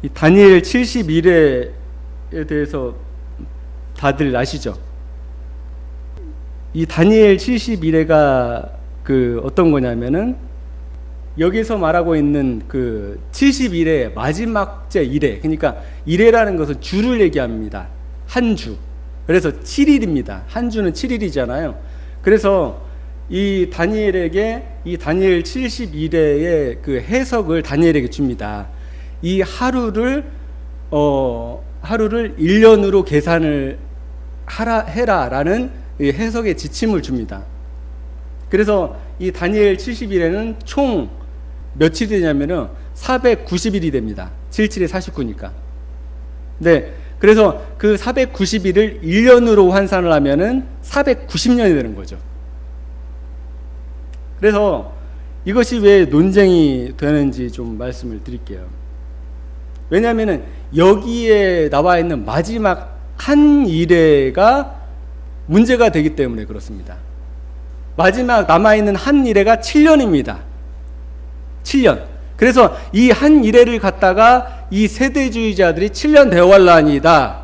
이 다니엘 71회에 대해서 다들 아시죠? 이 다니엘 71회가 어떤 거냐면은 여기서 말하고 있는 71회 마지막째 1회, 그러니까 1회라는 것은 주를 얘기합니다. 한 주. 그래서 7일입니다. 한 주는 7일이잖아요. 그래서 이 다니엘에게 이 다니엘 71회의 해석을 다니엘에게 줍니다. 이 하루를 1년으로 계산을 해라라는 해석의 지침을 줍니다. 그래서 이 다니엘 71회는 총 며칠이 되냐면은 490일이 됩니다. 77에 49니까. 네. 그래서 그 490일을 1년으로 환산을 하면은 490년이 되는 거죠. 그래서 이것이 왜 논쟁이 되는지 좀 말씀을 드릴게요. 왜냐하면은 여기에 나와 있는 마지막 한 일회가 문제가 되기 때문에 그렇습니다. 마지막 남아있는 한 일회가 7년입니다. 7년. 그래서 이 한 일회를 갖다가 이 세대주의자들이 7년 대환란이다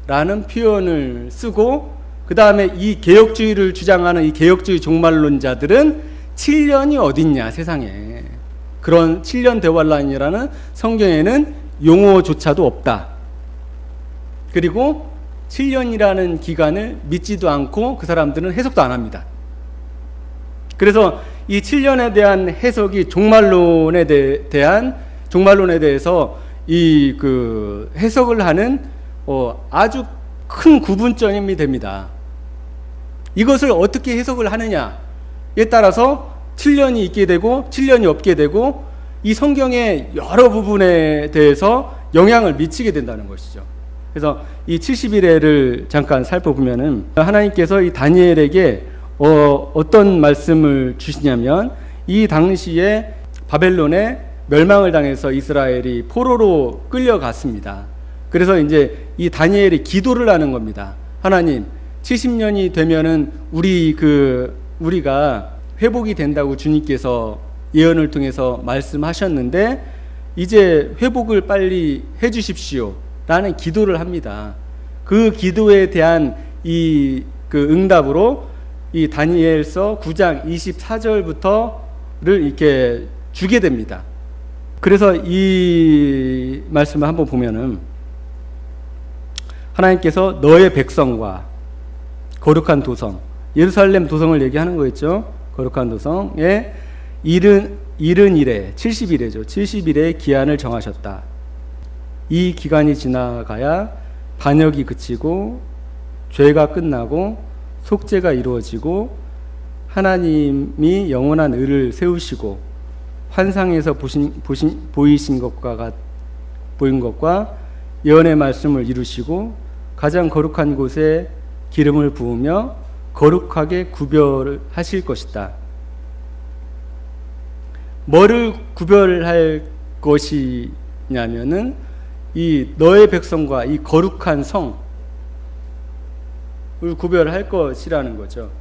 라는 표현을 쓰고, 그 다음에 이 개혁주의를 주장하는 이 개혁주의 종말론자들은 7년이 어딨냐 세상에, 그런 7년 대환란이라는 성경에는 용어조차도 없다. 그리고 7년이라는 기간을 믿지도 않고 그 사람들은 해석도 안 합니다. 그래서 이 7년에 대한 해석이 종말론에 대해서 이 해석을 하는 아주 큰 구분점이 됩니다. 이것을 어떻게 해석을 하느냐에 따라서 7년이 있게 되고 7년이 없게 되고 이 성경의 여러 부분에 대해서 영향을 미치게 된다는 것이죠. 그래서 이 70일회를 잠깐 살펴보면은 하나님께서 이 다니엘에게 어떤 말씀을 주시냐면, 이 당시에 바벨론에 멸망을 당해서 이스라엘이 포로로 끌려갔습니다. 그래서 이제 이 다니엘이 기도를 하는 겁니다. 하나님, 70년이 되면은 우리가 회복이 된다고 주님께서 예언을 통해서 말씀하셨는데 이제 회복을 빨리 해 주십시오 라는 기도를 합니다. 그 기도에 대한 응답으로 이 다니엘서 9장 24절부터를 이렇게 주게 됩니다. 그래서 이 말씀을 한번 보면은, 하나님께서 너의 백성과 거룩한 도성, 예루살렘 도성을 얘기하는 거겠죠. 거룩한 도성에 이른 일에 70일에죠. 70일의 기한을 정하셨다. 이 기간이 지나가야 반역이 그치고 죄가 끝나고 속죄가 이루어지고 하나님이 영원한 의를 세우시고 환상에서 보인 것과 예언의 말씀을 이루시고 가장 거룩한 곳에 기름을 부으며 거룩하게 구별하실 것이다. 뭐를 구별할 것이냐면은 이 너의 백성과 이 거룩한 성을 구별할 것이라는 거죠.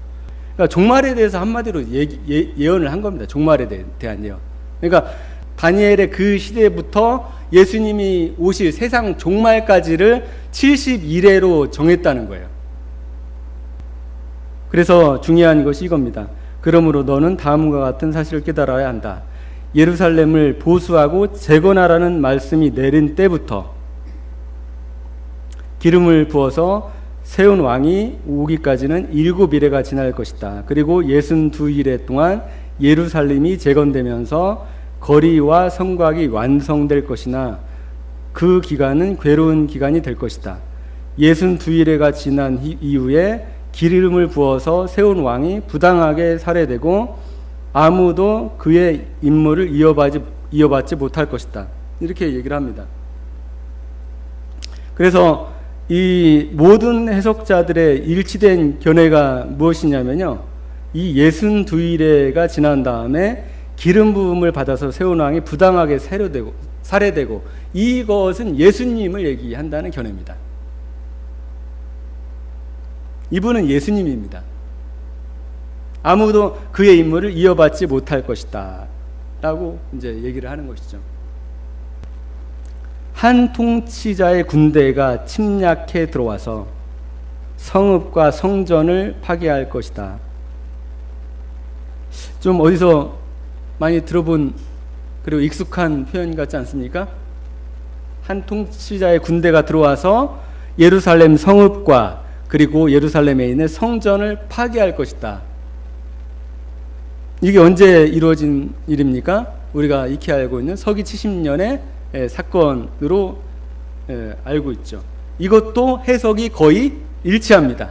그러니까 종말에 대해서 한마디로 예언을 한 겁니다. 종말에 대한 예언. 그러니까 다니엘의 그 시대부터 예수님이 오실 세상 종말까지를 71회로 정했다는 거예요. 그래서 중요한 것이 이겁니다. 그러므로 너는 다음과 같은 사실을 깨달아야 한다. 예루살렘을 보수하고 재건하라는 말씀이 내린 때부터 기름을 부어서 세운 왕이 오기까지는 7일회가 지날 것이다. 그리고 62일회 동안 예루살렘이 재건되면서 거리와 성곽이 완성될 것이나 그 기간은 괴로운 기간이 될 것이다. 62일회가 지난 이후에 기름을 부어서 세운 왕이 부당하게 살해되고 아무도 그의 임무를 이어받지 못할 것이다. 이렇게 얘기를 합니다. 그래서 이 모든 해석자들의 일치된 견해가 무엇이냐면요, 이 62일회가 지난 다음에 기름 부음을 받아서 세운 왕이 부당하게 살해되고 이것은 예수님을 얘기한다는 견해입니다. 이분은 예수님입니다. 아무도 그의 임무를 이어받지 못할 것이다 라고 이제 얘기를 하는 것이죠. 한 통치자의 군대가 침략해 들어와서 성읍과 성전을 파괴할 것이다. 좀 어디서 많이 들어본 그리고 익숙한 표현 같지 않습니까? 한 통치자의 군대가 들어와서 예루살렘 성읍과 그리고 예루살렘에 있는 성전을 파괴할 것이다. 이게 언제 이루어진 일입니까? 우리가 익히 알고 있는 서기 70년의 사건으로 알고 있죠. 이것도 해석이 거의 일치합니다.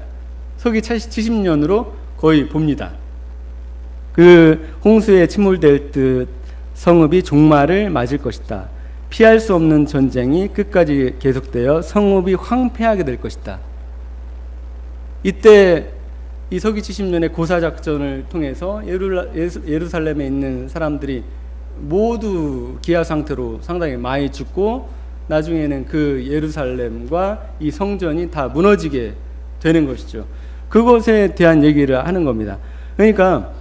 서기 70년으로 거의 봅니다. 그 홍수에 침몰될 듯 성읍이 종말을 맞을 것이다. 피할 수 없는 전쟁이 끝까지 계속되어 성읍이 황폐하게 될 것이다. 이때 이 서기 70년의 고사작전을 통해서 예루살렘에 있는 사람들이 모두 기아 상태로 상당히 많이 죽고 나중에는 그 예루살렘과 이 성전이 다 무너지게 되는 것이죠. 그것에 대한 얘기를 하는 겁니다. 그러니까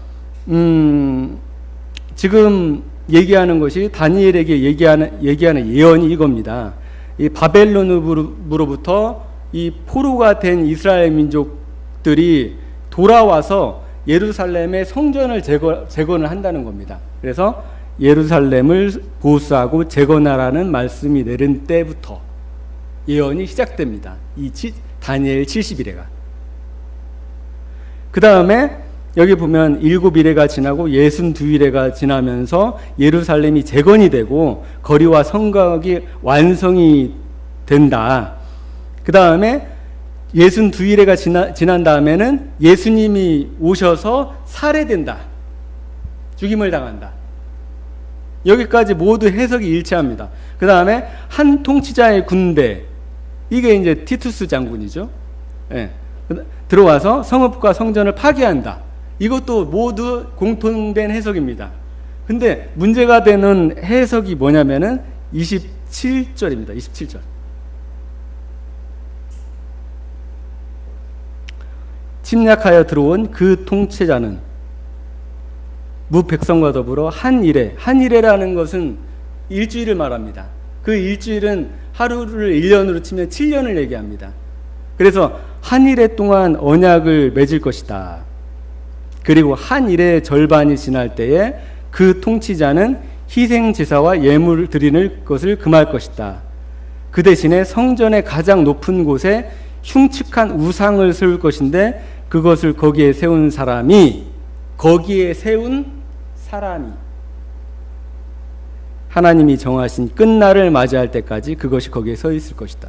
지금 얘기하는 것이 다니엘에게 얘기하는 예언이 이겁니다. 이 바벨론으로부터 이 포로가 된 이스라엘 민족들이 돌아와서 예루살렘의 성전을 재건을 한다는 겁니다. 그래서 예루살렘을 보수하고 재건하라는 말씀이 내린 때부터 예언이 시작됩니다. 이 다니엘 70일에가. 그 다음에 여기 보면 7일에가 지나고 62일에가 지나면서 예루살렘이 재건이 되고 거리와 성곽이 완성이 된다. 그 다음에 62일에가 지난 다음에는 예수님이 오셔서 살해된다. 죽임을 당한다. 여기까지 모두 해석이 일치합니다. 그 다음에 한 통치자의 군대, 이게 이제 티투스 장군이죠. 예. 들어와서 성읍과 성전을 파괴한다. 이것도 모두 공통된 해석입니다. 근데 문제가 되는 해석이 뭐냐면은 27절입니다. 27절. 침략하여 들어온 그 통치자는 무백성과 더불어 한 일해라는 것은 일주일을 말합니다. 그 일주일은 하루를 1년으로 치면 7년을 얘기합니다. 그래서 한 일해 동안 언약을 맺을 것이다. 그리고 한 일의 절반이 지날 때에 그 통치자는 희생제사와 예물을 드리는 것을 금할 것이다. 그 대신에 성전의 가장 높은 곳에 흉측한 우상을 세울 것인데 그것을 거기에 세운 사람이 하나님이 정하신 끝날을 맞이할 때까지 그것이 거기에 서 있을 것이다.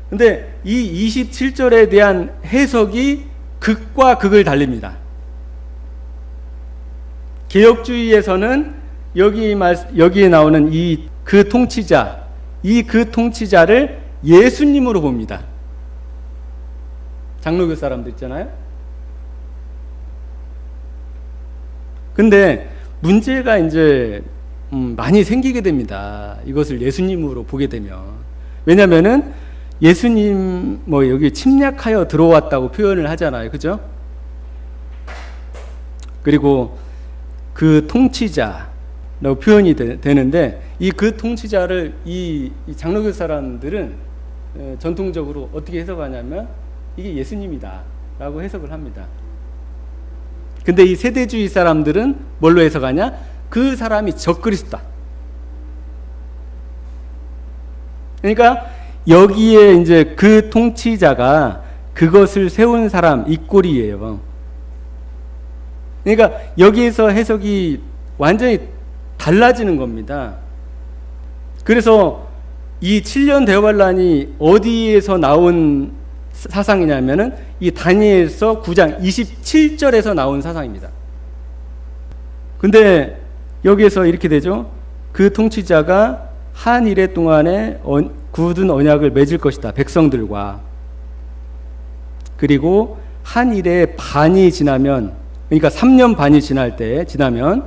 근데 이 27절에 대한 해석이 극과 극을 달립니다. 개혁주의에서는 여기에 나오는 그 통치자를 예수님으로 봅니다. 장로교 사람들 있잖아요. 근데 문제가 이제 많이 생기게 됩니다. 이것을 예수님으로 보게 되면. 왜냐면은 예수님 여기 침략하여 들어왔다고 표현을 하잖아요. 그죠? 그리고 그 통치자라고 표현이 되는데 이 그 통치자를 이 장로교 사람들은 전통적으로 어떻게 해석하냐면 이게 예수님이다 라고 해석을 합니다. 근데 이 세대주의 사람들은 뭘로 해석하냐? 그 사람이 적그리스도다. 그러니까 여기에 이제 그 통치자가 그것을 세운 사람, 이 꼴이에요. 그러니까 여기에서 해석이 완전히 달라지는 겁니다. 그래서 이 7년 대환란이 어디에서 나온 사상이냐면은 이 다니엘서 9장 27절에서 나온 사상입니다. 근데 여기에서 이렇게 되죠. 그 통치자가 한 일해 동안에 굳은 언약을 맺을 것이다. 백성들과. 그리고 한 일의 반이 지나면, 그러니까 3년 반이 지나면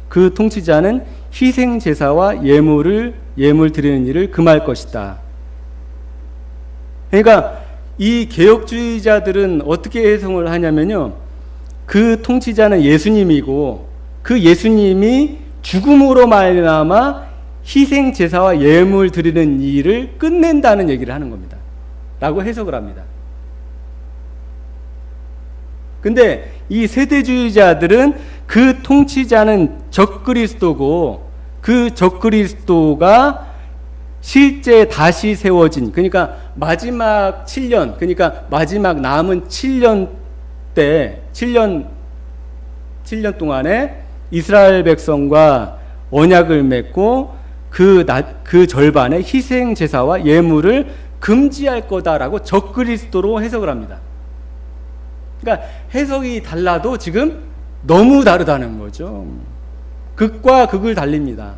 그 통치자는 희생 제사와 예물 드리는 일을 금할 것이다. 그러니까 이 개혁주의자들은 어떻게 해석을 하냐면요. 그 통치자는 예수님이고 그 예수님이 죽음으로 말미암아 희생 제사와 예물 드리는 일을 끝낸다는 얘기를 하는 겁니다. 라고 해석을 합니다. 근데 이 세대주의자들은 그 통치자는 적그리스도고 그 적그리스도가 실제 다시 세워진, 그러니까 마지막 7년, 그러니까 마지막 남은 7년 때 7년 동안에 이스라엘 백성과 언약을 맺고 그 절반의 희생 제사와 예물을 금지할 거다라고 적그리스도로 해석을 합니다. 그러니까 해석이 달라도 지금 너무 다르다는 거죠. 극과 극을 달립니다.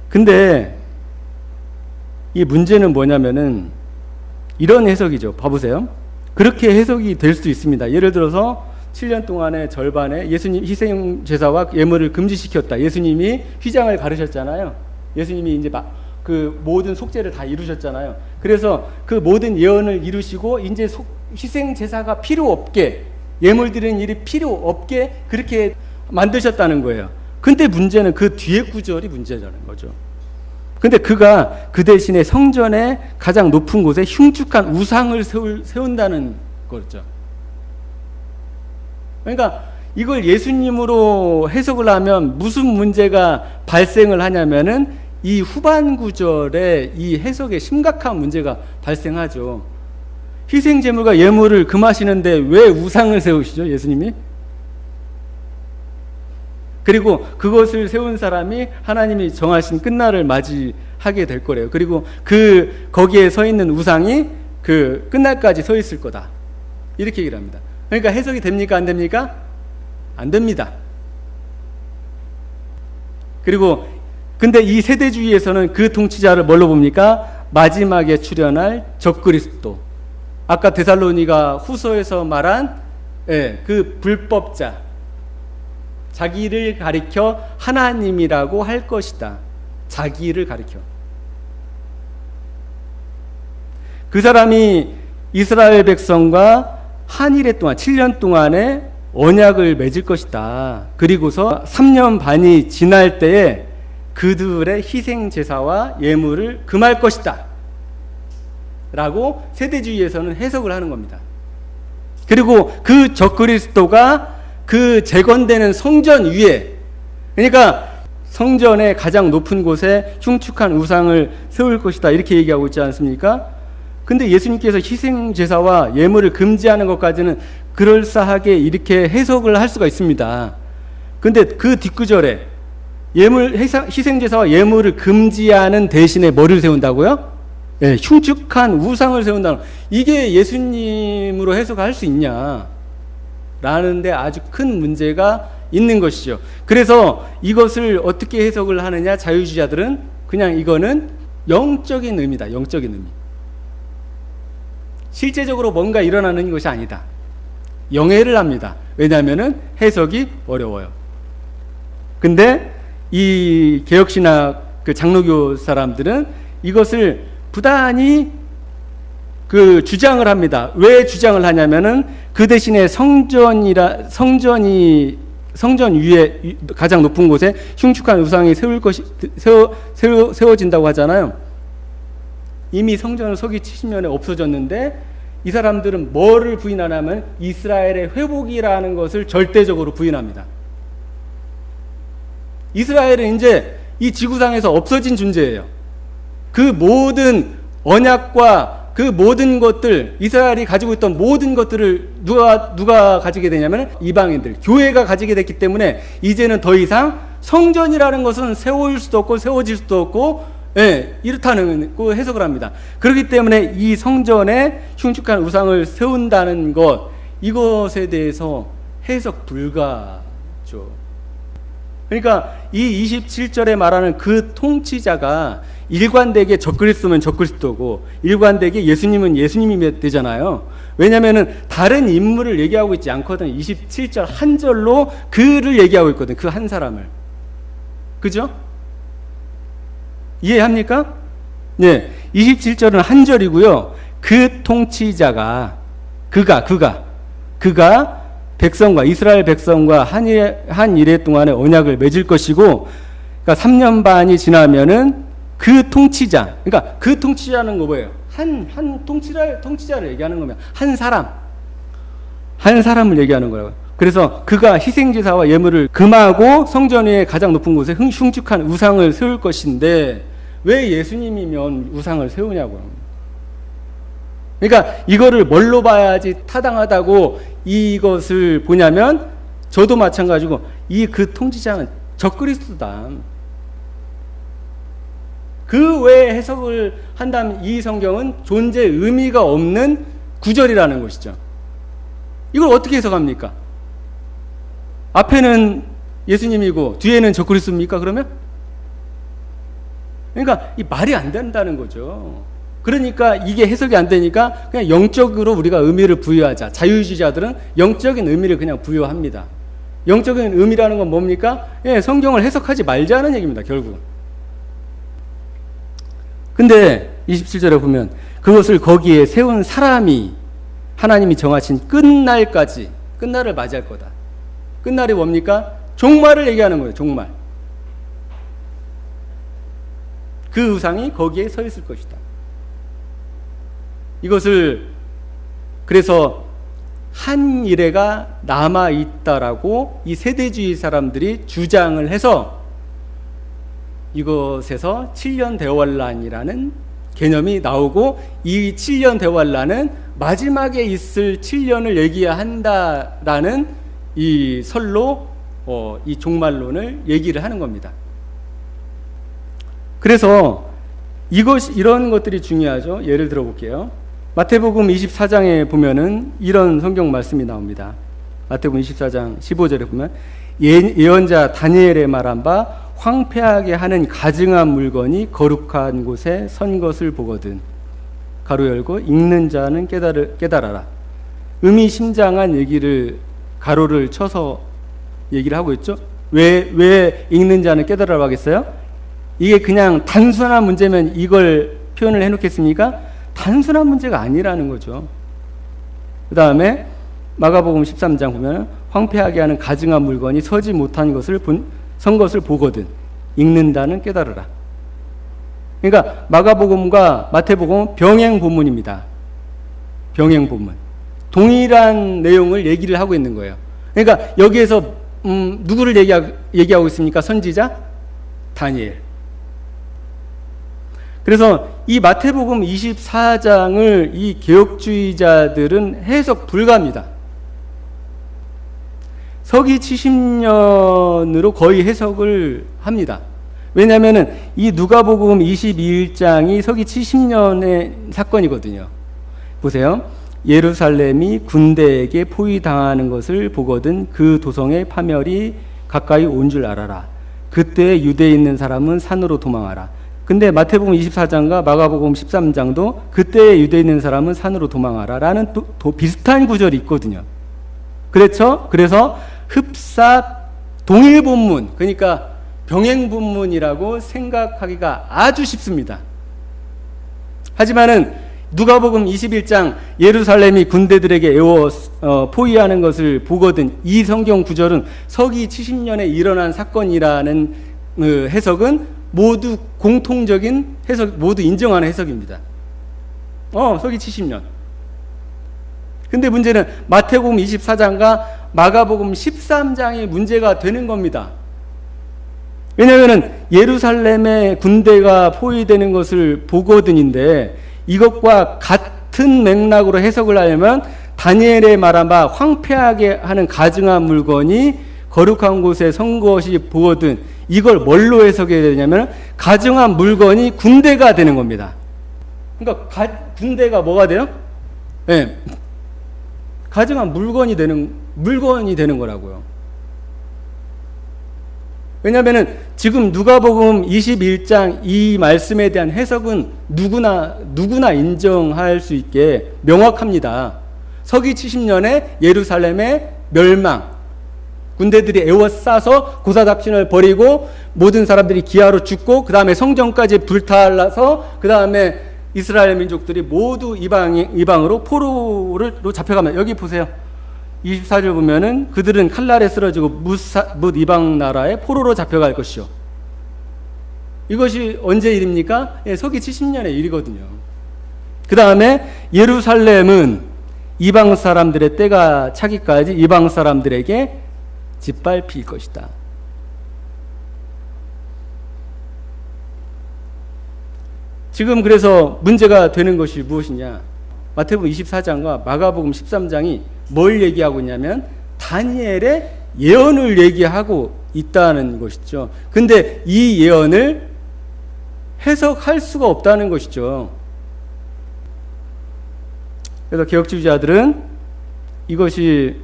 근데 이 문제는 뭐냐면은 이런 해석이죠. 봐보세요. 그렇게 해석이 될 수도 있습니다. 예를 들어서 7년 동안의 절반에 예수님 희생 제사와 예물을 금지시켰다. 예수님이 휘장을 가르셨잖아요. 예수님이 이제 그 모든 속죄를 다 이루셨잖아요. 그래서 그 모든 예언을 이루시고 이제 희생 제사가 필요 없게, 예물 드리는 일이 필요 없게 그렇게 만드셨다는 거예요. 근데 문제는 그 뒤에 구절이 문제라는 거죠. 근데 그가 그 대신에 성전의 가장 높은 곳에 흉측한 우상을 세운다는 거죠. 그러니까 이걸 예수님으로 해석을 하면 무슨 문제가 발생을 하냐면은 이 후반 구절에 이 해석에 심각한 문제가 발생하죠. 희생제물과 예물을 금하시는데 왜 우상을 세우시죠, 예수님이? 그리고 그것을 세운 사람이 하나님이 정하신 끝날을 맞이하게 될 거래요. 그리고 거기에 서 있는 우상이 그 끝날까지 서 있을 거다. 이렇게 얘기를 합니다. 그러니까 해석이 됩니까? 안 됩니까? 안 됩니다. 그리고 근데 이 세대주의에서는 그 통치자를 뭘로 봅니까? 마지막에 출현할 적그리스도. 아까 데살로니가 후서에서 말한 그 불법자, 자기를 가리켜 하나님이라고 할 것이다. 자기를 가리켜. 그 사람이 이스라엘 백성과 한일에 동안 7년 동안의 언약을 맺을 것이다. 그리고서 3년 반이 지날 때에 그들의 희생 제사와 예물을 금할 것이다. 라고 세대주의에서는 해석을 하는 겁니다. 그리고 그 적그리스도가 그 재건되는 성전 위에, 그러니까 성전의 가장 높은 곳에 흉측한 우상을 세울 것이다. 이렇게 얘기하고 있지 않습니까? 근데 예수님께서 희생 제사와 예물을 금지하는 것까지는 그럴싸하게 이렇게 해석을 할 수가 있습니다. 근데 그 뒷구절에 희생 제사와 예물을 금지하는 대신에 뭐를 세운다고요? 흉측한 우상을 세운다는, 이게 예수님으로 해석할 수 있냐? 라는데 아주 큰 문제가 있는 것이죠. 그래서 이것을 어떻게 해석을 하느냐? 자유주의자들은 그냥 이거는 영적인 의미다. 영적인 의미. 실제적으로 뭔가 일어나는 것이 아니다. 영해를 합니다. 왜냐하면은 해석이 어려워요. 근데 이 개혁신학 그 장로교 사람들은 이것을 부단히 그 주장을 합니다. 왜 주장을 하냐면은 그 대신에 성전 위에 가장 높은 곳에 흉측한 우상이 세워진다고 하잖아요. 이미 성전은 서기 70년에 없어졌는데 이 사람들은 뭐를 부인하냐면 이스라엘의 회복이라는 것을 절대적으로 부인합니다. 이스라엘은 이제 이 지구상에서 없어진 존재예요. 그 모든 언약과 그 모든 것들, 이스라엘이 가지고 있던 모든 것들을 누가 가지게 되냐면 이방인들, 교회가 가지게 됐기 때문에 이제는 더 이상 성전이라는 것은 세울 수도 없고 세워질 수도 없고, 이렇다는 그 해석을 합니다. 그렇기 때문에 이 성전에 흉측한 우상을 세운다는 것, 이것에 대해서 해석 불가죠. 그러니까 이 27절에 말하는 그 통치자가 일관되게 적그리스도면 적그리스도고 일관되게 예수님은 예수님이 되잖아요. 왜냐하면 다른 인물을 얘기하고 있지 않거든. 27절 한 절로 그를 얘기하고 있거든. 그 한 사람을. 그죠? 이해합니까? 네. 27절은 한 절이고요. 그 통치자가 그가 백성과 이스라엘 백성과 한 이래 동안의 언약을 맺을 것이고, 그러니까 3년 반이 지나면은 그 통치자, 그러니까 그 통치자는 거 뭐예요? 한 통치자를 얘기하는 거면 한 사람을 얘기하는 거라고요. 그래서 그가 희생제사와 예물을 금하고 성전 위에 가장 높은 곳에 흉측한 우상을 세울 것인데, 왜 예수님이면 우상을 세우냐고요. 그러니까 이거를 뭘로 봐야지 타당하다고 이것을 보냐면, 저도 마찬가지고 이 그 통치자는 적그리스도다. 그 외에 해석을 한다면 이 성경은 존재 의미가 없는 구절이라는 것이죠. 이걸 어떻게 해석합니까? 앞에는 예수님이고 뒤에는 적그리스도입니까? 그러면? 그러니까 이 말이 안 된다는 거죠. 그러니까 이게 해석이 안 되니까 그냥 영적으로 우리가 의미를 부여하자. 자유주의자들은 영적인 의미를 그냥 부여합니다. 영적인 의미라는 건 뭡니까? 성경을 해석하지 말자는 얘기입니다, 결국. 근데 27절에 보면 그것을 거기에 세운 사람이 하나님이 정하신 끝날까지, 끝날을 맞이할 거다. 끝날이 뭡니까? 종말을 얘기하는 거예요. 종말. 그 우상이 거기에 서 있을 것이다. 이것을 그래서 한 이래가 남아있다라고 이 세대주의 사람들이 주장을 해서 이것에서 7년 대환란이라는 개념이 나오고, 이 7년 대환란은 마지막에 있을 7년을 얘기한다라는 이 설로 이 종말론을 얘기를 하는 겁니다. 그래서 이런 것들이 중요하죠. 예를 들어 볼게요. 마태복음 24장에 보면은 이런 성경 말씀이 나옵니다. 마태복음 24장 15절에 보면 예언자 다니엘의 말한 바 황폐하게 하는 가증한 물건이 거룩한 곳에 선 것을 보거든. 가로 열고 읽는 자는 깨달아라. 의미심장한 얘기를 가로를 쳐서 얘기를 하고 있죠. 왜 읽는 자는 깨달아라 하겠어요? 이게 그냥 단순한 문제면 이걸 표현을 해놓겠습니까? 단순한 문제가 아니라는 거죠. 그 다음에 마가복음 13장 보면 황폐하게 하는 가증한 물건이 서지 못한 선 것을 보거든. 읽는다는 깨달으라. 그러니까 마가복음과 마태복음은 병행 본문입니다. 병행 본문. 동일한 내용을 얘기를 하고 있는 거예요. 그러니까 여기에서 누구를 얘기하고 있습니까? 선지자? 다니엘. 그래서 이 마태복음 24장을 이 개혁주의자들은 해석 불가합니다. 서기 70년으로 거의 해석을 합니다. 왜냐하면 이 누가복음 22장이 서기 70년의 사건이거든요. 보세요. 예루살렘이 군대에게 포위당하는 것을 보거든 그 도성의 파멸이 가까이 온 줄 알아라. 그때 유대에 있는 사람은 산으로 도망하라. 근데 마태복음 24장과 마가복음 13장도 그때 유대에 있는 사람은 산으로 도망하라 라는 또 비슷한 구절이 있거든요. 그렇죠? 그래서 흡사 동일 본문, 그러니까 병행 본문이라고 생각하기가 아주 쉽습니다. 하지만은 누가복음 21장 예루살렘이 군대들에게 포위하는 것을 보거든, 이 성경 구절은 서기 70년에 일어난 사건이라는 해석은 모두 공통적인 해석, 모두 인정하는 해석입니다. 서기 70년. 근데 문제는 마태복음 24장과 마가복음 13장이 문제가 되는 겁니다. 왜냐하면 예루살렘의 군대가 포위되는 것을 보거든인데, 이것과 같은 맥락으로 해석을 하려면 다니엘의 말한 바 황폐하게 하는 가증한 물건이 거룩한 곳에 선 것이 보거든, 이걸 뭘로 해석해야 되냐면 가증한 물건이 군대가 되는 겁니다. 그러니까 군대가 뭐가 돼요? 네. 가증한 물건이 되는 거라고요. 왜냐하면 지금 누가복음 21장 이 말씀에 대한 해석은 누구나 인정할 수 있게 명확합니다. 서기 70년에 예루살렘의 멸망, 군대들이 에워싸서 고사닥신을 벌이고 모든 사람들이 기아로 죽고, 그 다음에 성전까지 불타서, 그 다음에 이스라엘 민족들이 모두 이방으로 포로로 잡혀가면, 여기 보세요. 24절 보면은 그들은 칼날에 쓰러지고 뭇 이방 나라에 포로로 잡혀갈 것이요. 이것이 언제 일입니까? 예, 서기 70년의 일이거든요. 그 다음에 예루살렘은 이방 사람들의 때가 차기까지 이방 사람들에게 짓밟힐 것이다. 지금 그래서 문제가 되는 것이 무엇이냐? 마태복음 24장과 마가복음 13장이 뭘 얘기하고 있냐면 다니엘의 예언을 얘기하고 있다는 것이죠. 근데 이 예언을 해석할 수가 없다는 것이죠. 그래서 개혁주의자들은 이것이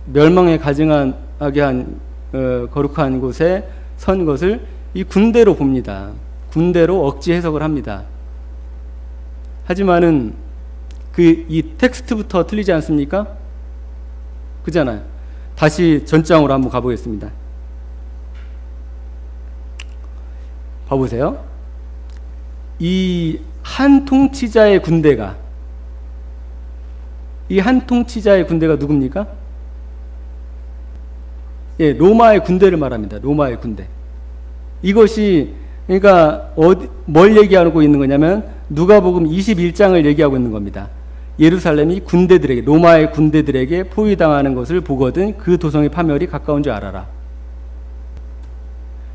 멸망에 가증하게 한 거룩한 곳에 선 것을 이 군대로 봅니다. 군대로 억지 해석을 합니다. 하지만은 이 텍스트부터 틀리지 않습니까? 그잖아요. 다시 전장으로 한번 가보겠습니다. 봐보세요. 이 한 통치자의 군대가 누굽니까? 예, 로마의 군대를 말합니다. 로마의 군대. 이것이 그러니까 뭘 얘기하고 있는 거냐면 누가복음 21장을 얘기하고 있는 겁니다. 예루살렘이 로마의 군대들에게 포위당하는 것을 보거든 그 도성의 파멸이 가까운 줄 알아라.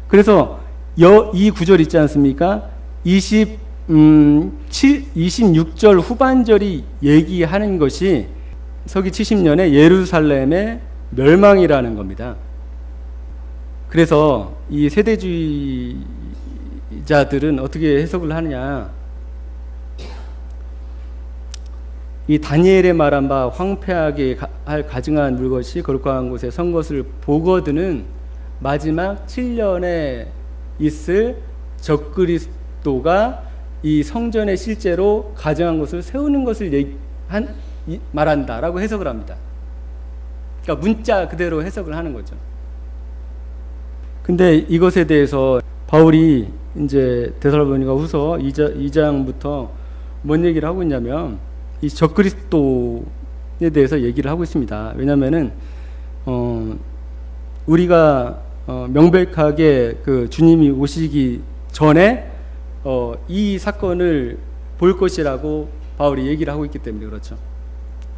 그래서 이 구절 있지 않습니까? 26절 후반절이 얘기하는 것이 서기 70년에 예루살렘의 멸망이라는 겁니다. 그래서 이 세대주의자들은 어떻게 해석을 하느냐? 이 다니엘의 말한 바 황폐하게 할 가증한 물것이 거룩한 곳에 선 것을 보거든은 마지막 7년에 있을 적그리스도가 이 성전에 실제로 가증한 것을 세우는 것을 말한다라고 해석을 합니다. 그러니까 문자 그대로 해석을 하는 거죠. 근데 이것에 대해서 바울이 이제 데살로니가 후서 2장부터 뭔 얘기를 하고 있냐면 이 적그리스도에 대해서 얘기를 하고 있습니다. 왜냐면은 우리가 명백하게 그 주님이 오시기 전에 이 사건을 볼 것이라고 바울이 얘기를 하고 있기 때문에 그렇죠.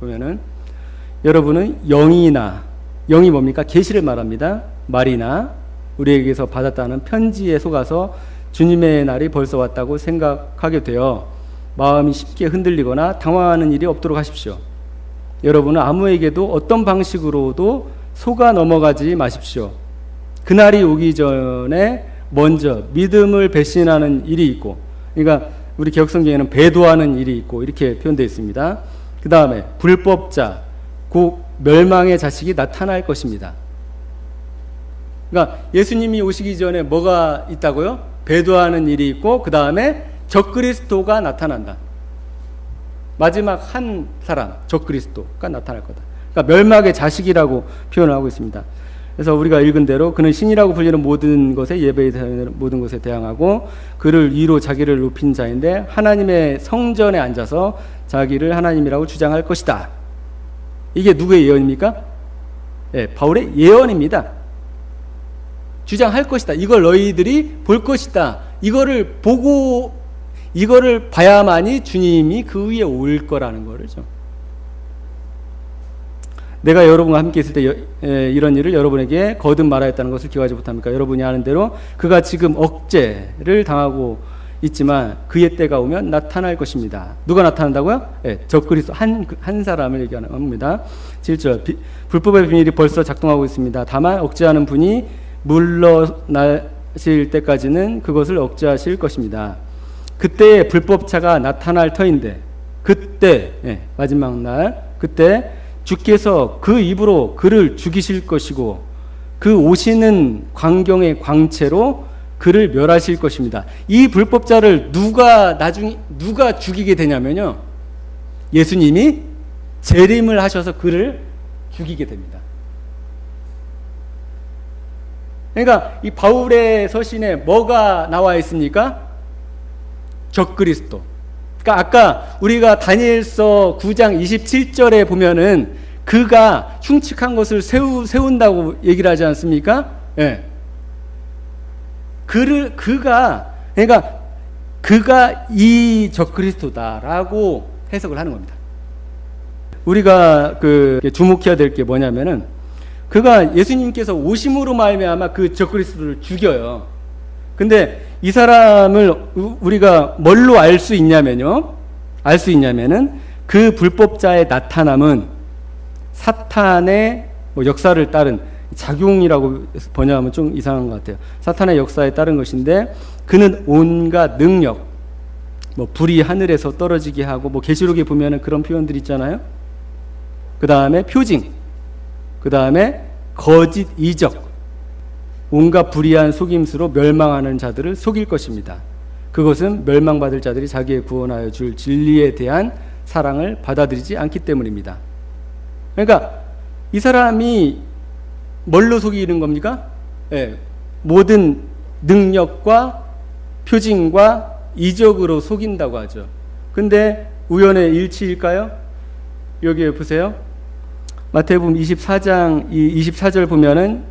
보면은 여러분은 영이 뭡니까? 계시를 말합니다. 말이나 우리에게서 받았다는 편지에 속아서 주님의 날이 벌써 왔다고 생각하게 되어 마음이 쉽게 흔들리거나 당황하는 일이 없도록 하십시오. 여러분은 아무에게도 어떤 방식으로도 속아 넘어가지 마십시오. 그날이 오기 전에 먼저 믿음을 배신하는 일이 있고, 그러니까 우리 개혁성경에는 배도하는 일이 있고 이렇게 표현되어 있습니다. 그 다음에 불법자, 곧 멸망의 자식이 나타날 것입니다. 그러니까 예수님이 오시기 전에 뭐가 있다고요? 배도하는 일이 있고 그 다음에 적그리스도가 나타난다. 마지막 한 사람, 적그리스도가 나타날 거다. 그러니까 멸망의 자식이라고 표현을 하고 있습니다. 그래서 우리가 읽은 대로 그는 신이라고 불리는 모든 것에 예배에 모든 것에 대항하고 그를 위로 자기를 높인 자인데 하나님의 성전에 앉아서 자기를 하나님이라고 주장할 것이다. 이게 누구의 예언입니까? 네, 바울의 예언입니다. 주장할 것이다. 이걸 너희들이 볼 것이다. 이거를 봐야만이 주님이 그 위에 올 거라는 거죠. 내가 여러분과 함께 있을 때 이런 일을 여러분에게 거듭 말하였다는 것을 기억하지 못합니까? 여러분이 아는 대로 그가 지금 억제를 당하고 있지만 그의 때가 오면 나타날 것입니다. 누가 나타난다고요? 네, 적그리스도 한 사람을 얘기하는 겁니다. 7절 불법의 비밀이 벌써 작동하고 있습니다. 다만 억제하는 분이 물러나실 때까지는 그것을 억제하실 것입니다. 그때 불법자가 나타날 터인데 그때 마지막 날 그때 주께서 그 입으로 그를 죽이실 것이고 그 오시는 광경의 광채로 그를 멸하실 것입니다. 이 불법자를 누가 죽이게 되냐면요, 예수님이 재림을 하셔서 그를 죽이게 됩니다. 그러니까 이 바울의 서신에 뭐가 나와 있습니까? 적그리스도. 그러니까 아까 우리가 다니엘서 9장 27절에 보면은 그가 흉측한 것을 세운다고 얘기를 하지 않습니까? 예. 그러니까 그가 이 적그리스도다라고 해석을 하는 겁니다. 우리가 주목해야 될 게 뭐냐면은 그가 예수님께서 오심으로 말미암아 그 적그리스도를 죽여요. 근데 이 사람을 우리가 뭘로 알 수 있냐면요. 알 수 있냐면은 그 불법자의 나타남은 사탄의 역사를 따른 작용이라고 번역하면 좀 이상한 것 같아요. 사탄의 역사에 따른 것인데 그는 온갖 능력, 불이 하늘에서 떨어지게 하고 계시록에 보면은 그런 표현들 있잖아요. 그 다음에 표징, 그 다음에 거짓 이적, 온갖 불의한 속임수로 멸망하는 자들을 속일 것입니다. 그것은 멸망받을 자들이 자기의 구원하여 줄 진리에 대한 사랑을 받아들이지 않기 때문입니다. 그러니까 이 사람이 뭘로 속이는 겁니까? 예, 모든 능력과 표징과 이적으로 속인다고 하죠. 근데 우연의 일치일까요? 여기 보세요. 마태복음 24장 24절 보면은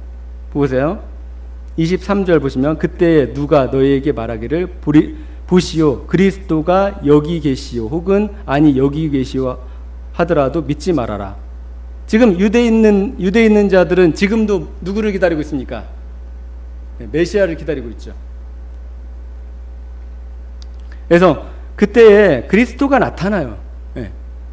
보세요. 23절 보시면 그때 누가 너희에게 말하기를 보시오 그리스도가 여기 계시오 혹은 아니 여기 계시오 하더라도 믿지 말아라. 지금 유대에 있는 자들은 지금도 누구를 기다리고 있습니까? 메시아를 기다리고 있죠. 그래서 그때에 그리스도가 나타나요.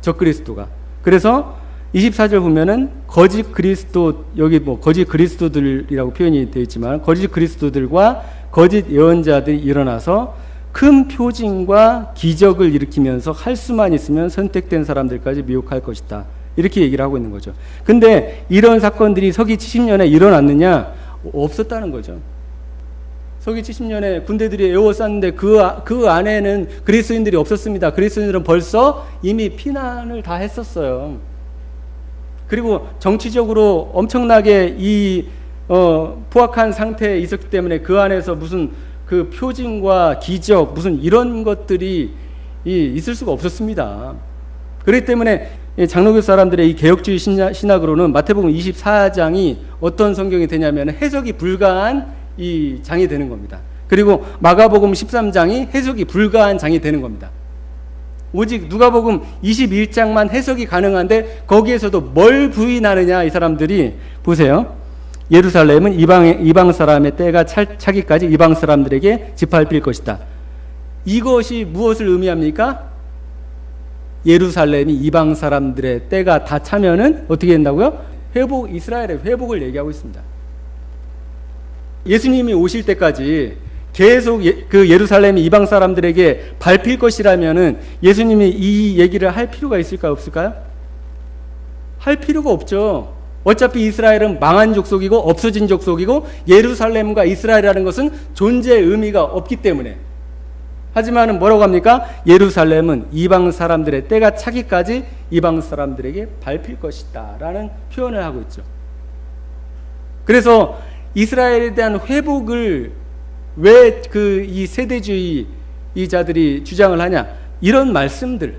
적그리스도가. 그래서 24절 보면은 거짓 그리스도, 여기 거짓 그리스도들이라고 표현이 되어 있지만 거짓 그리스도들과 거짓 예언자들이 일어나서 큰 표징과 기적을 일으키면서 할 수만 있으면 선택된 사람들까지 미혹할 것이다. 이렇게 얘기를 하고 있는 거죠. 근데 이런 사건들이 서기 70년에 일어났느냐? 없었다는 거죠. 서기 70년에 군대들이 에워쌌는데 그 안에는 그리스도인들이 없었습니다. 그리스도인들은 벌써 이미 피난을 다 했었어요. 그리고 정치적으로 엄청나게 포악한 상태에 있었기 때문에 그 안에서 무슨 그 표징과 기적 무슨 이런 것들이 있을 수가 없었습니다. 그렇기 때문에 장로교 사람들의 이 개혁주의 신학으로는 마태복음 24장이 어떤 성경이 되냐면 해석이 불가한 이 장이 되는 겁니다. 그리고 마가복음 13장이 해석이 불가한 장이 되는 겁니다. 오직 누가복음 21장만 해석이 가능한데 거기에서도 뭘 부인하느냐 이 사람들이 보세요. 예루살렘은 이방 사람의 때가 차기까지 이방 사람들에게 짓밟힐 것이다. 이것이 무엇을 의미합니까? 예루살렘이 이방 사람들의 때가 다 차면은 어떻게 된다고요? 이스라엘의 회복을 얘기하고 있습니다. 예수님이 오실 때까지 계속 그 예루살렘이 이방 사람들에게 밟힐 것이라면은 예수님이 이 얘기를 할 필요가 있을까요? 없을까요? 할 필요가 없죠. 어차피 이스라엘은 망한 족속이고 없어진 족속이고 예루살렘과 이스라엘이라는 것은 존재의 의미가 없기 때문에. 하지만은 뭐라고 합니까? 예루살렘은 이방 사람들의 때가 차기까지 이방 사람들에게 밟힐 것이다 라는 표현을 하고 있죠. 그래서 이스라엘에 대한 회복을 왜 이 세대주의자들이 주장을 하냐? 이런 말씀들.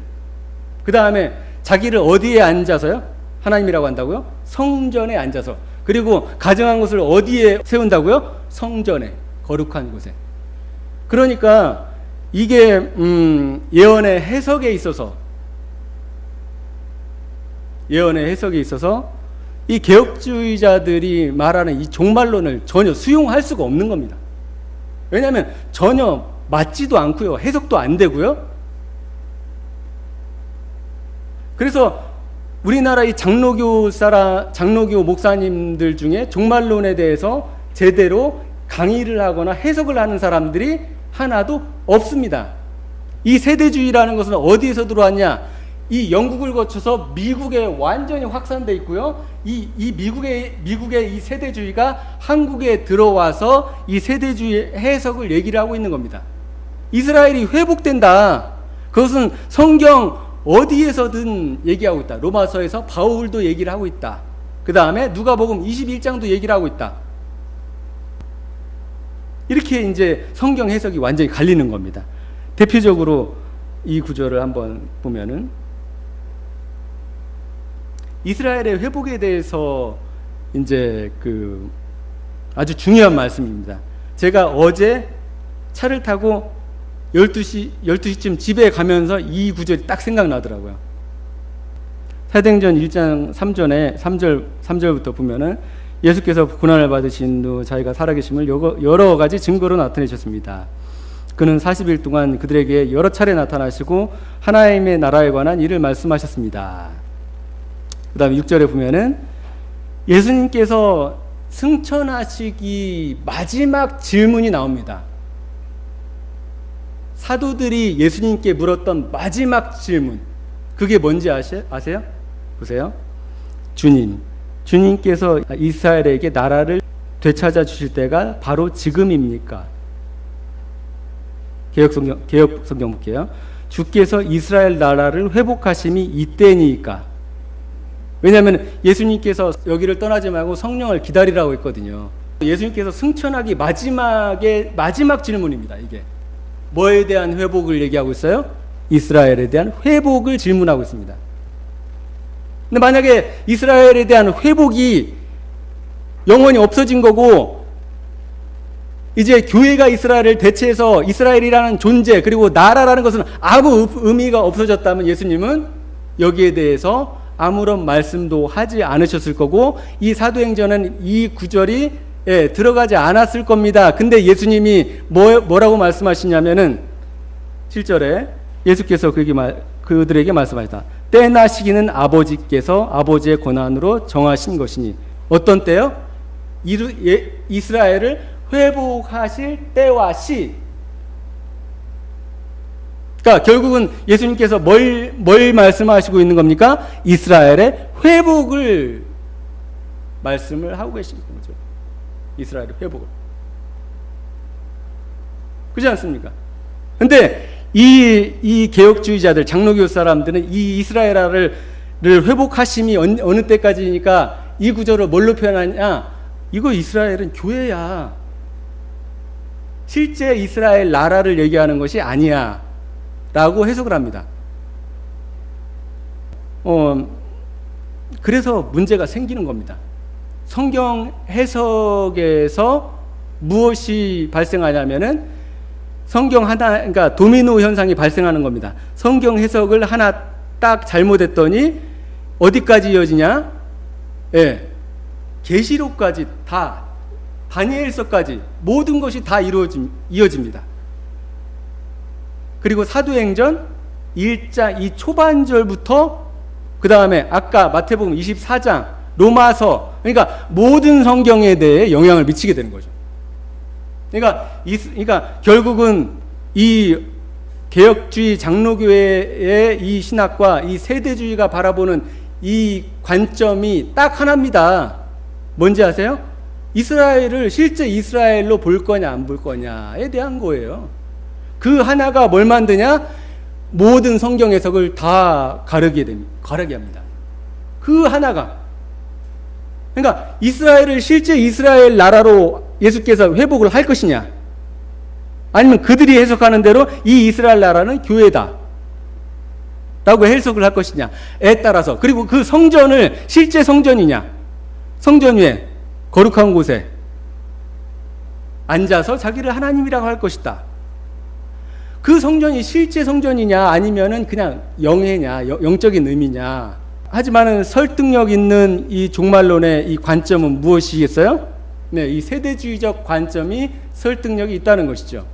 그 다음에 자기를 어디에 앉아서요? 하나님이라고 한다고요? 성전에 앉아서. 그리고 가정한 것을 어디에 세운다고요? 성전에, 거룩한 곳에. 그러니까 이게 예언의 해석에 있어서 이 개혁주의자들이 말하는 이 종말론을 전혀 수용할 수가 없는 겁니다. 왜냐하면 전혀 맞지도 않고요. 해석도 안 되고요. 그래서 우리나라 이 장로교 목사님들 중에 종말론에 대해서 제대로 강의를 하거나 해석을 하는 사람들이 하나도 없습니다. 이 세대주의라는 것은 어디에서 들어왔냐? 이 영국을 거쳐서 미국에 완전히 확산되어 있고요. 이 미국의 이 세대주의가 한국에 들어와서 이 세대주의 해석을 얘기를 하고 있는 겁니다. 이스라엘이 회복된다. 그것은 성경 어디에서든 얘기하고 있다. 로마서에서 바울도 얘기를 하고 있다. 그 다음에 누가복음 21장도 얘기를 하고 있다. 이렇게 이제 성경 해석이 완전히 갈리는 겁니다. 대표적으로 이 구절을 한번 보면은 이스라엘의 회복에 대해서 이제 아주 중요한 말씀입니다. 제가 어제 차를 타고 12시쯤 집에 가면서 이 구절이 딱 생각나더라고요. 사도행전 1장 3절부터 보면은 예수께서 고난을 받으신 후 자기가 살아계심을 여러 가지 증거로 나타내셨습니다. 그는 40일 동안 그들에게 여러 차례 나타나시고 하나님의 나라에 관한 일을 말씀하셨습니다. 그 다음에 6절에 보면은 예수님께서 승천하시기 마지막 질문이 나옵니다. 사도들이 예수님께 물었던 마지막 질문, 그게 뭔지 아세요? 보세요. 주님께서 이스라엘에게 나라를 되찾아 주실 때가 바로 지금입니까? 개역성경 볼게요. 주께서 이스라엘 나라를 회복하심이 이때니까. 왜냐하면 예수님께서 여기를 떠나지 말고 성령을 기다리라고 했거든요. 예수님께서 승천하기 마지막 질문입니다. 이게 뭐에 대한 회복을 얘기하고 있어요? 이스라엘에 대한 회복을 질문하고 있습니다. 근데 만약에 이스라엘에 대한 회복이 영원히 없어진 거고 이제 교회가 이스라엘을 대체해서 이스라엘이라는 존재 그리고 나라라는 것은 아무 의미가 없어졌다면 예수님은 여기에 대해서 아무런 말씀도 하지 않으셨을 거고 이 사도행전은 이 구절이 들어가지 않았을 겁니다. 근데 예수님이 뭐라고 말씀하시냐면은 7절에 예수께서 그들에게 말씀하셨다. 때나 시기는 아버지께서 아버지의 권한으로 정하신 것이니. 어떤 때요? 이스라엘을 회복하실 때와 시. 그러니까 결국은 예수님께서 뭘 말씀하시고 있는 겁니까? 이스라엘의 회복을 말씀을 하고 계시는 거죠. 이스라엘의 회복을. 그렇지 않습니까? 근데 이 개혁주의자들, 장로교 사람들은 이 이스라엘을 회복하심이 어느 때까지니까 이 구절을 뭘로 표현하냐? 이거 이스라엘은 교회야. 실제 이스라엘 나라를 얘기하는 것이 아니야. 라고 해석을 합니다. 그래서 문제가 생기는 겁니다. 성경 해석에서 무엇이 발생하냐면은 그러니까 도미노 현상이 발생하는 겁니다. 성경 해석을 하나 딱 잘못했더니 어디까지 이어지냐? 계시록까지 다, 다니엘서까지 모든 것이 다 이어집니다. 그리고 사도행전 1장 이 초반절부터 그 다음에 아까 마태복음 24장, 로마서, 그러니까 모든 성경에 대해 영향을 미치게 되는 거죠. 그러니까 결국은 이 개혁주의 장로교회의 이 신학과 이 세대주의가 바라보는 이 관점이 딱 하나입니다. 뭔지 아세요? 이스라엘을 실제 이스라엘로 볼 거냐 안 볼 거냐에 대한 거예요. 그 하나가 뭘 만드냐? 모든 성경 해석을 다 가르게 합니다. 그 하나가. 그러니까 이스라엘을 실제 이스라엘 나라로 예수께서 회복을 할 것이냐, 아니면 그들이 해석하는 대로 이 이스라엘 나라는 교회다 라고 해석을 할 것이냐에 따라서, 그리고 그 성전을 실제 성전이냐, 성전 위에 거룩한 곳에 앉아서 자기를 하나님이라고 할 것이다. 그 성전이 실제 성전이냐 아니면은 그냥 영해냐, 영적인 의미냐. 하지만은 설득력 있는 이 종말론의 이 관점은 무엇이겠어요? 네, 이 세대주의적 관점이 설득력이 있다는 것이죠.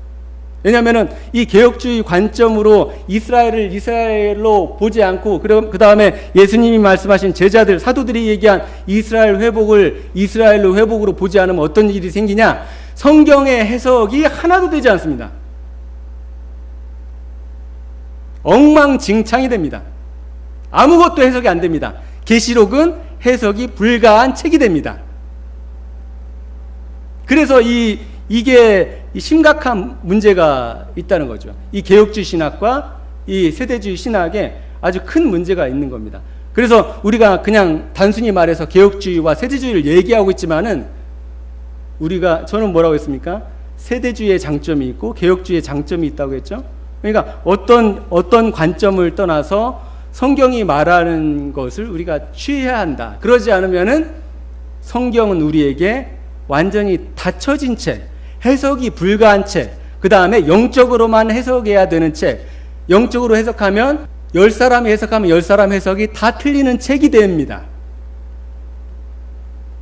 왜냐하면은 이 개혁주의 관점으로 이스라엘을 이스라엘로 보지 않고, 그 다음에 예수님이 말씀하신 제자들, 사도들이 얘기한 이스라엘 회복을 이스라엘로 회복으로 보지 않으면 어떤 일이 생기냐? 성경의 해석이 하나도 되지 않습니다. 엉망진창이 됩니다. 아무것도 해석이 안 됩니다. 계시록은 해석이 불가한 책이 됩니다. 그래서 이게 심각한 문제가 있다는 거죠. 이 개혁주의 신학과 이 세대주의 신학에 아주 큰 문제가 있는 겁니다. 그래서 우리가 그냥 단순히 말해서 개혁주의와 세대주의를 얘기하고 있지만은 저는 뭐라고 했습니까? 세대주의의 장점이 있고 개혁주의의 장점이 있다고 했죠. 그러니까 어떤 관점을 떠나서 성경이 말하는 것을 우리가 취해야 한다. 그러지 않으면은 성경은 우리에게 완전히 닫혀진 책, 해석이 불가한 책, 그 다음에 영적으로만 해석해야 되는 책, 영적으로 해석하면 10사람이 해석하면 10사람 해석이 다 틀리는 책이 됩니다.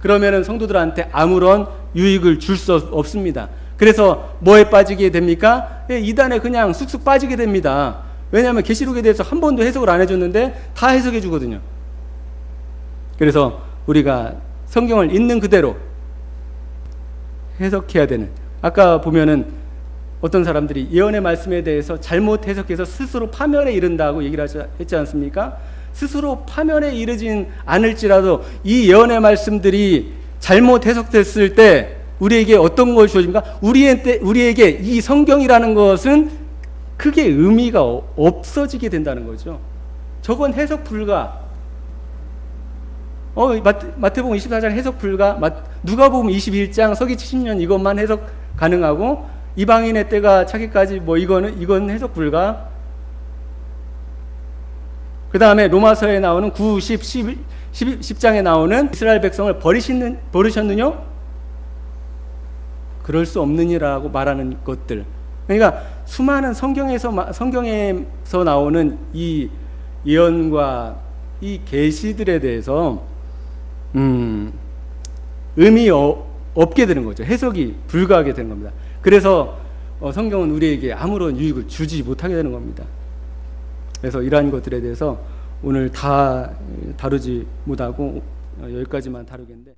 그러면은 성도들한테 아무런 유익을 줄 수 없습니다. 그래서 뭐에 빠지게 됩니까? 이단에 그냥 쑥쑥 빠지게 됩니다. 왜냐하면 계시록에 대해서 한 번도 해석을 안 해줬는데 다 해석해 주거든요. 그래서 우리가 성경을 있는 그대로 해석해야 되는, 아까 보면은 어떤 사람들이 예언의 말씀에 대해서 잘못 해석해서 스스로 파멸에 이른다고 얘기를 했지 않습니까? 스스로 파멸에 이르진 않을지라도 이 예언의 말씀들이 잘못 해석됐을 때 우리에게 어떤 걸 주어집니까? 우리에게 이 성경이라는 것은 크게 의미가 없어지게 된다는 거죠. 저건 해석 불가. 마태복음 24장 해석 불가. 누가복음 21장 서기 70년 이것만 해석 가능하고 이방인의 때가 차기까지 이건 해석 불가. 그 다음에 로마서에 나오는 9, 10, 10장에 나오는 이스라엘 백성을 버리셨느냐? 그럴 수 없느니라고 말하는 것들. 그러니까 수많은 성경에서 나오는 이 예언과 이 계시들에 대해서 의미 없게 되는 거죠. 해석이 불가하게 되는 겁니다. 그래서 성경은 우리에게 아무런 유익을 주지 못하게 되는 겁니다. 그래서 이러한 것들에 대해서 오늘 다 다루지 못하고 여기까지만 다루겠는데